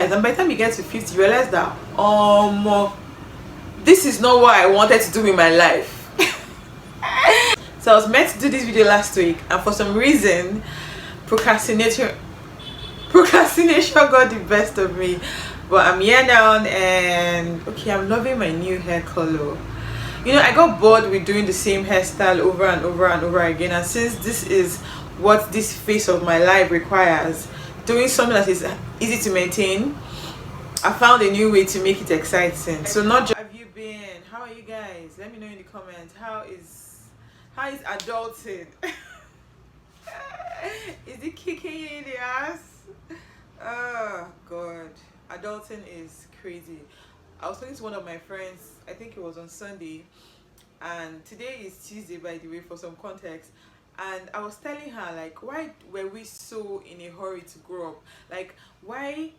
And by the time you get to 50, you realize that this is not what I wanted to do in my life. So I was meant to do this video last week, and for some reason procrastination got the best of me. But I'm here now, and okay, I'm loving my new hair color. You know, I got bored with doing the same hairstyle over and over and over again, and since this is what this phase of my life requires, doing something that is easy to maintain, I found a new way to make it exciting. So not just have you been, how are you guys? Let me know in the comments. How is adulting? Is it kicking you in the ass? Oh god, adulting is crazy. I was talking to one of my friends, I think it was on Sunday, and today is Tuesday, by the way, for some context. And I was telling her, like, why were we so in a hurry to grow up? Like, why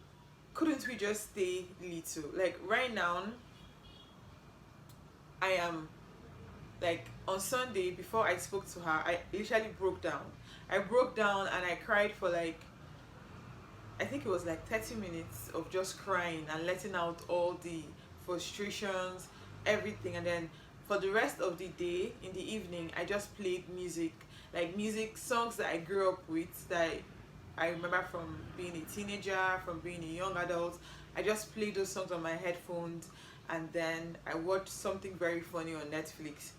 couldn't we just stay little? Like, right now I am, like, on Sunday, before I spoke to her, I literally broke down. I broke down and I cried for, like, I think it was like 30 minutes of just crying and letting out all the frustrations, everything. And then for the rest of the day, in the evening, I just played music, like songs that I grew up with, that I remember from being a teenager, from being a young adult. I just played those songs on my headphones, and then I watched something very funny on Netflix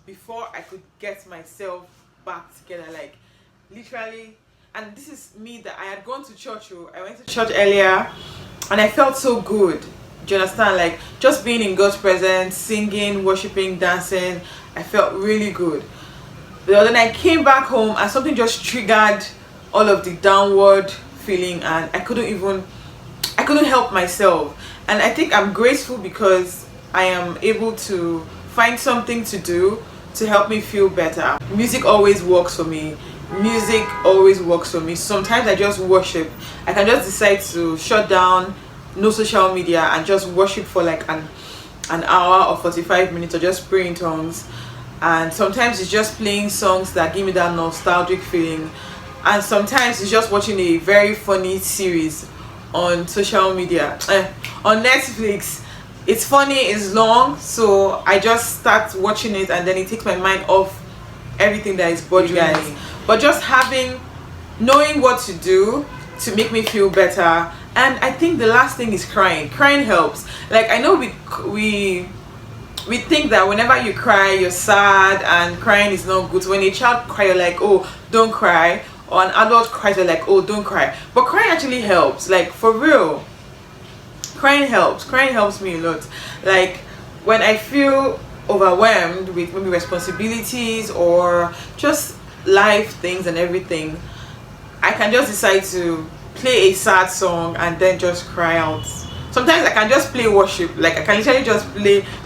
before I could get myself back together, like, literally. And this is me, that I had gone to church. I went to church earlier and I felt so good. Do you understand? Like, just being in God's presence, singing, worshiping, dancing, I felt really good. But then I came back home and something just triggered all of the downward feeling, and I couldn't help myself. And I think I'm grateful because I am able to find something to do to help me feel better. Music always works for me. Sometimes I just worship. I can just decide to shut down, no social media, and just worship for like an hour or 45 minutes, or just pray in tongues. And sometimes it's just playing songs that give me that nostalgic feeling, and sometimes it's just watching a very funny series on social media, on Netflix. It's funny, it's long, so I just start watching it, and then it takes my mind off everything that is bothering me. But just knowing what to do to make me feel better. And I think the last thing is crying. Crying helps. Like, I know we think that whenever you cry, you're sad, and crying is not good. So when a child cries, you're like, oh, don't cry. Or an adult cries, you're like, oh, don't cry. But crying actually helps. Like, for real. Crying helps. Crying helps me a lot. Like, when I feel overwhelmed with maybe responsibilities or just life things and everything, I can just decide to play a sad song and then just cry out. Sometimes I can just play worship, like I can literally just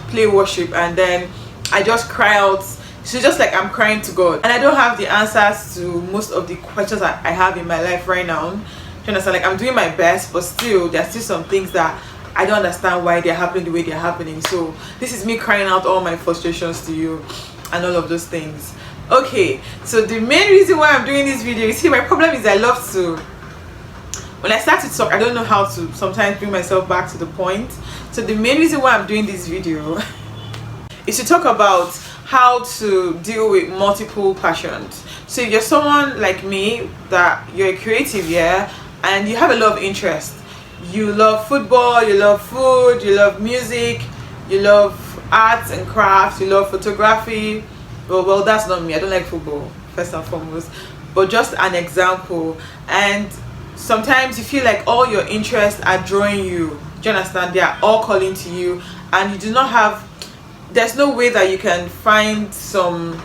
play worship, and then I just cry out. So just like I'm crying to God. And I don't have the answers to most of the questions that I have in my life right now. Do you understand? Like, I'm doing my best, but still there's still some things that I don't understand why they're happening the way they're happening. So this is me crying out all my frustrations to you and all of those things. Okay, so the main reason why I'm doing this video, you see, my problem is I love to, when I start to talk, I don't know how to sometimes bring myself back to the point. So the main reason why I'm doing this video is to talk about how to deal with multiple passions. So if you're someone like me, that you're a creative, yeah, and you have a lot of interest, you love football, you love food, you love music, you love arts and crafts, you love photography. Well, that's not me. I don't like football, first and foremost, but just an example. And sometimes you feel like all your interests are drawing you. Do you understand? They are all calling to you, and you do not have, there's no way that you can find some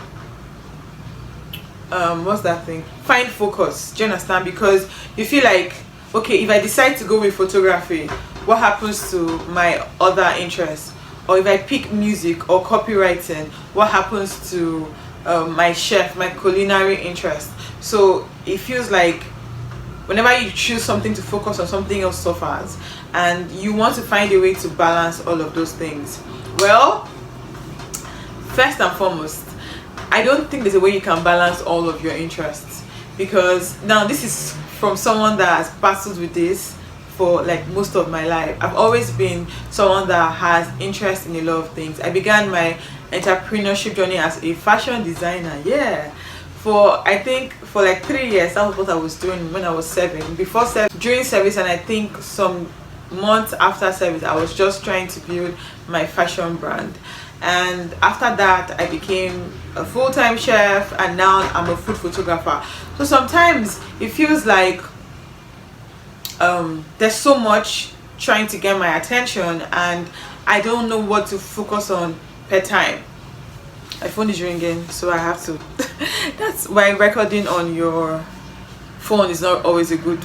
what's that thing? Find focus. Do you understand? Because you feel like, okay, if I decide to go with photography, what happens to my other interests? Or if I pick music or copywriting, what happens to my culinary interest? So it feels like whenever you choose something to focus on, something else suffers, and you want to find a way to balance all of those things. Well, first and foremost, I don't think there's a way you can balance all of your interests, because now this is from someone that has battled with this for like most of my life. I've always been someone that has interest in a lot of things. I began my entrepreneurship journey as a fashion designer. Yeah, for I think for like 3 years. That was what I was doing when I was 7. Before service, during service, and I think some months after service, I was just trying to build my fashion brand. And after that, I became a full-time chef, and now I'm a food photographer. So sometimes it feels like there's so much trying to get my attention, and I don't know what to focus on per time. My phone is ringing, so I have to that's why recording on your phone is not always a good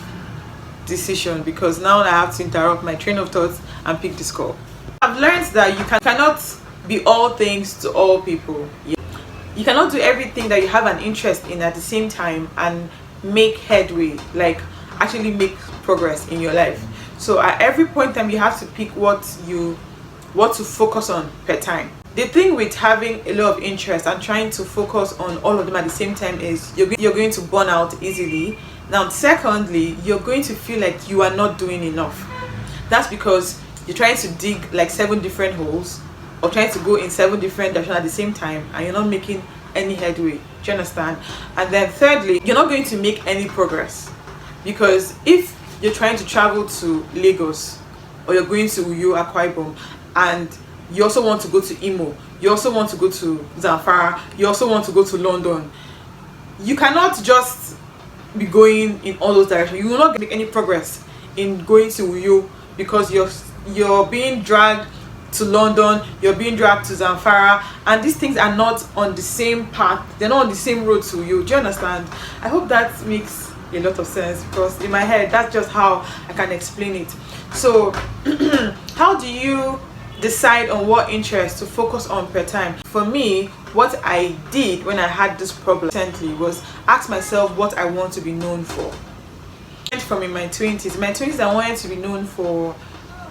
decision, because now I have to interrupt my train of thoughts and pick this call. I've learned that you cannot be all things to all people. You cannot do everything that you have an interest in at the same time and make headway, like actually make progress in your life. So at every point in time, you have to pick what to focus on per time. The thing with having a lot of interest and trying to focus on all of them at the same time is you're going to burn out easily. Now secondly, you're going to feel like you are not doing enough. That's because you're trying to dig like 7 different holes, or trying to go in 7 different directions at the same time, and you're not making any headway. Do you understand? And then thirdly, you're not going to make any progress, because if you're trying to travel to Lagos, or you're going to Uyo, Akwa Ibom, and you also want to go to Imo, you also want to go to Zamfara, you also want to go to London, you cannot just be going in all those directions. You will not make any progress in going to Uyo, because you're being dragged to London, you're being dragged to Zamfara, and these things are not on the same path, they're not on the same road to you. Do you understand? I hope that makes a lot of sense, because in my head that's just how I can explain it. So how do you decide on what interest to focus on per time? For me, what I did when I had this problem recently was ask myself what I want to be known for. From in my 20s, I wanted to be known for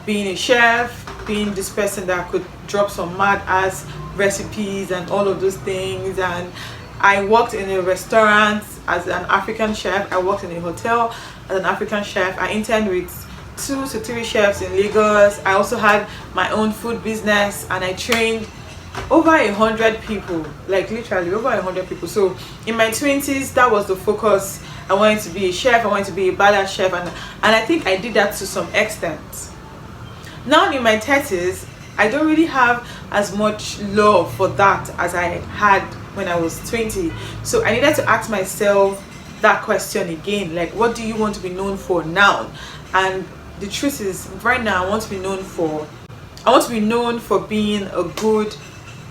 being a chef, being this person that could drop some mad ass recipes and all of those things. And I worked in a restaurant as an African chef. I worked in a hotel as an African chef. I interned with 2 to 3 chefs in Lagos. I also had my own food business, and I trained over 100 people, like literally over 100 people. So in my 20s, that was the focus. I wanted to be a chef, I wanted to be a badass chef, and I think I did that to some extent. Now in my 30s, I don't really have as much love for that as I had when I was 20. So I needed to ask myself that question again, like, what do you want to be known for now? And the truth is, right now I want to be known for being a good,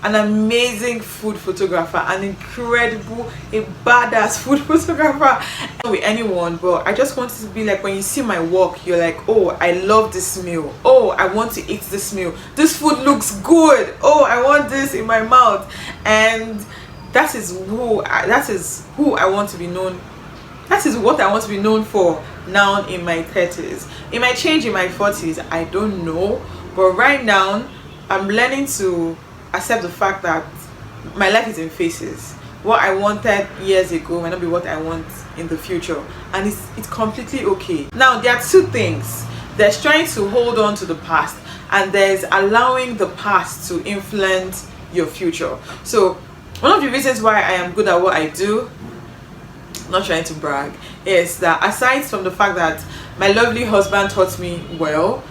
an amazing food photographer, an incredible, a badass food photographer. Not with anyone, but I just want it to be like, when you see my work, you're like, oh, I love this meal, oh, I want to eat this meal, this food looks good, oh, I want this in my mouth. And that is who I want to be known. That is what I want to be known for now in my 30s. It might change in my 40s, I don't know, but right now I'm learning to accept the fact that my life is in phases. What I wanted years ago might not be what I want in the future, and it's completely okay. Now there are 2 things. There's trying to hold on to the past, and there's allowing the past to influence your future. So one of the reasons why I am good at what I do, not trying to brag, is that aside from the fact that my lovely husband taught me well,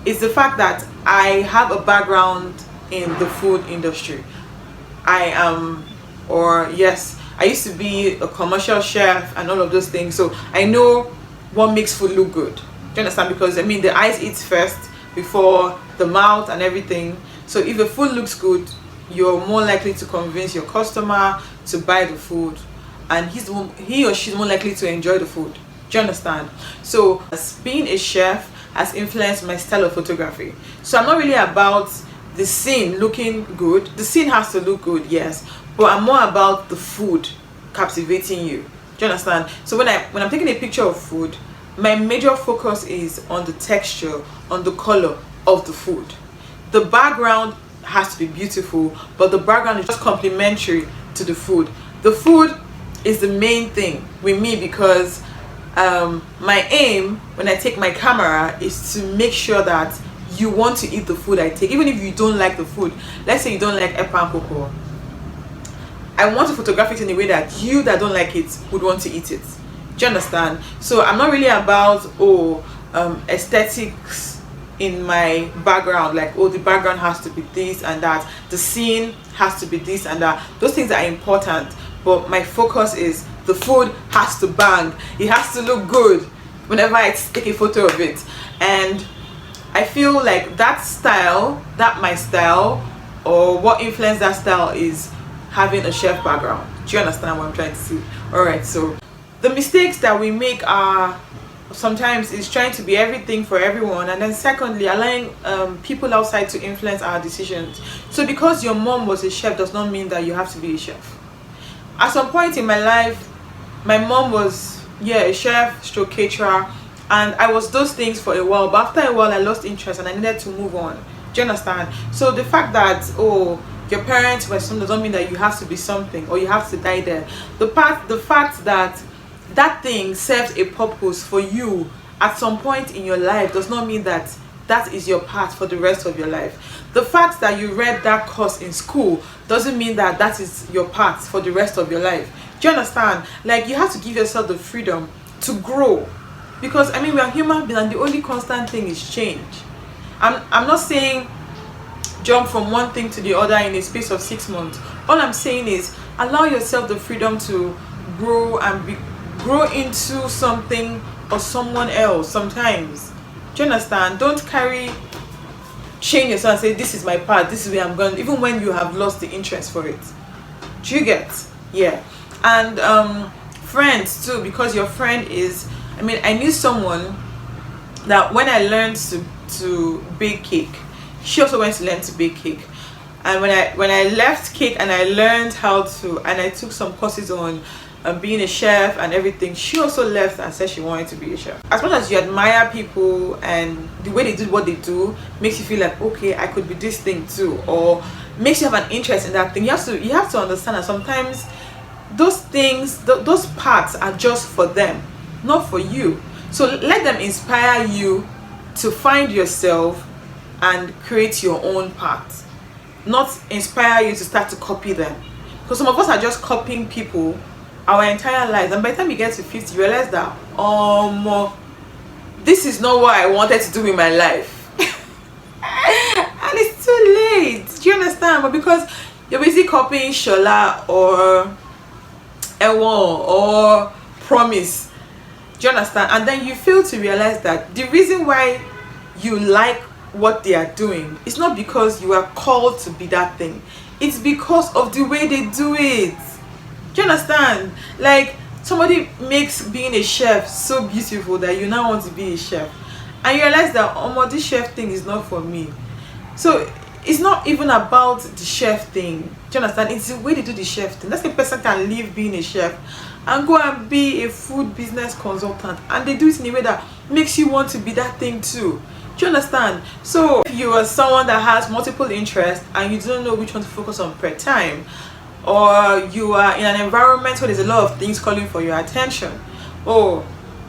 is the fact that I have a background in the food industry. I used to be a commercial chef and all of those things, so I know what makes food look good. Do you understand? Because I mean, the eyes eat first before the mouth and everything. So if the food looks good, you're more likely to convince your customer to buy the food, and he or she's more likely to enjoy the food. Do you understand? So being a chef has influenced my style of photography. So I'm not really about the scene looking good. The scene has to look good, yes, but I'm more about the food captivating you. Do you understand? So when I'm taking a picture of food, my major focus is on the texture, on the color of the food. The background has to be beautiful, but the background is just complementary to the food. The food is the main thing with me, because my aim when I take my camera is to make sure that you want to eat the food I take, even if you don't like the food. Let's say you don't like epa cocoa, I want to photograph it in a way that you that don't like it would want to eat it. Do you understand? So I'm not really about aesthetics in my background, like, oh, the background has to be this and that, the scene has to be this and that. Those things are important, but my focus is the food has to bang, it has to look good whenever I take a photo of it. And I feel like that style, that my style, or what influenced that style is having a chef background. Do you understand what I'm trying to say? All right, so the mistakes that we make are sometimes is trying to be everything for everyone, and then secondly, allowing people outside to influence our decisions. So because your mom was a chef does not mean that you have to be a chef. At some point in my life, my mom was a chef stroke caterer, and I was those things for a while, but after a while I lost interest and I needed to move on. Do you understand? So the fact that, oh, your parents were some doesn't mean that you have to be something or you have to die there. The fact that that thing serves a purpose for you at some point in your life does not mean that that is your path for the rest of your life. The fact that you read that course in school doesn't mean that that is your path for the rest of your life. Do you understand? Like, you have to give yourself the freedom to grow, because I mean, we are human beings and the only constant thing is change. I'm not saying jump from one thing to the other in a space of 6 months. All I'm saying is allow yourself the freedom to grow and grow into something or someone else sometimes. Do you understand? Don't chain yourself and say, this is my path, this is where I'm going, even when you have lost the interest for it. Do you get? Yeah. And friends too, because your friend is, I mean, I knew someone that when I learned to bake cake, she also went to learn to bake cake. And when I left cake and I learned how to, and I took some courses on being a chef and everything, she also left and said she wanted to be a chef. As much as you admire people and the way they do what they do makes you feel like, okay, I could be this thing too, or makes you have an interest in that thing, you have to understand that sometimes those things, those parts are just for them, not for you. So let them inspire you to find yourself and create your own path, not inspire you to start to copy them. Because some of us are just copying people our entire lives, and by the time you get to 50 you realize that this is not what I wanted to do in my life. And it's too late. Do you understand? But because you're basically copying Shola or Ewon or Promise, do you understand? And then you fail to realize that the reason why you like what they are doing is not because you are called to be that thing, it's because of the way they do it. Do you understand? Like, somebody makes being a chef so beautiful that you now want to be a chef, and you realize that this chef thing is not for me. So it's not even about the chef thing. Do you understand? It's the way they do the chef thing. That's the person can leave being a chef and go and be a food business consultant, and they do it in a way that makes you want to be that thing too. Do you understand? So if you are someone that has multiple interests and you don't know which one to focus on per time, or you are in an environment where there's a lot of things calling for your attention, oh,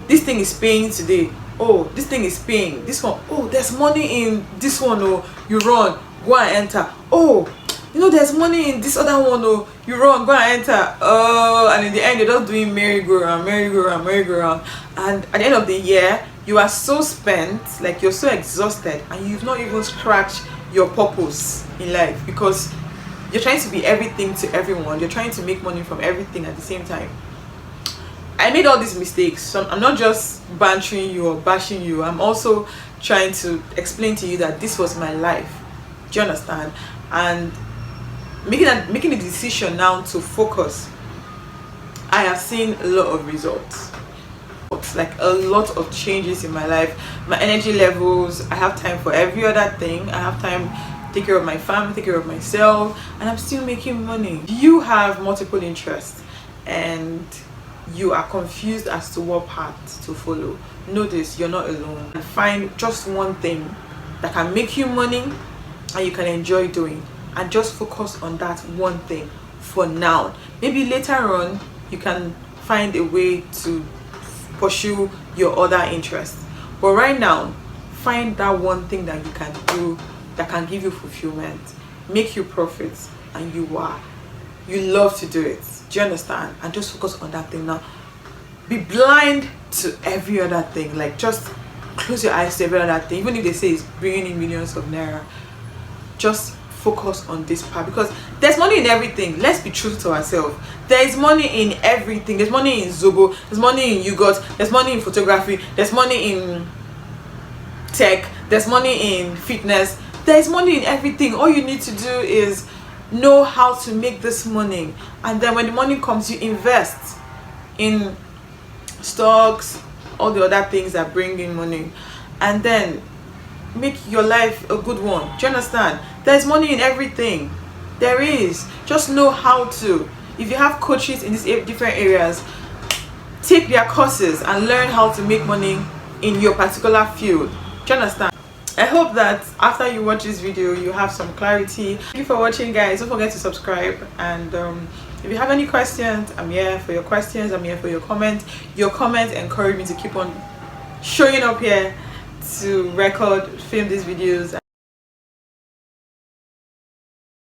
this thing is paying today, oh, this thing is paying, this one, oh, there's money in this one, oh, you run, go and enter, oh, you know, there's money in this other one, oh, you run, go and enter, and in the end you're just doing merry-go-round, merry-go-round, merry-go-round, and at the end of the year you are so spent, like you're so exhausted, and you've not even scratched your purpose in life, because you're trying to be everything to everyone, you're trying to make money from everything at the same time. I made all these mistakes, so I'm not just bantering you or bashing you, I'm also trying to explain to you that this was my life. Do you understand? And making a decision now to focus, I have seen a lot of results, like a lot of changes in my life. My energy levels, I have time for every other thing, I have time to take care of my family, take care of myself, and I'm still making money. You have multiple interests and you are confused as to what path to follow. Know this, you're not alone. Find just one thing that can make you money and you can enjoy doing, and just focus on that one thing for now. Maybe later on you can find a way to pursue your other interests. But right now, find that one thing that you can do that can give you fulfillment, make you profits, and you love to do it. Do you understand? And just focus on that thing now. Be blind to every other thing. Like, just close your eyes to every other thing. Even if they say it's bringing in millions of naira, just focus on this part, because there's money in everything. Let's be true to ourselves. There is money in everything. There's money in Zobo, there's money in yogurt, there's money in photography, there's money in tech, there's money in fitness. There's money in everything. All you need to do is know how to make this money, and then when the money comes, you invest in stocks, all the other things that bring in money, and then make your life a good one. Do you understand? There's money in everything. There is. Just know how to. If you have coaches in these different areas, take their courses and learn how to make money in your particular field. Do you understand? I hope that after you watch this video, you have some clarity. Thank you for watching, guys. Don't forget to subscribe, and if you have any questions, I'm here for your questions. I'm here for your comments. Your comments encourage me to keep on showing up here to film these videos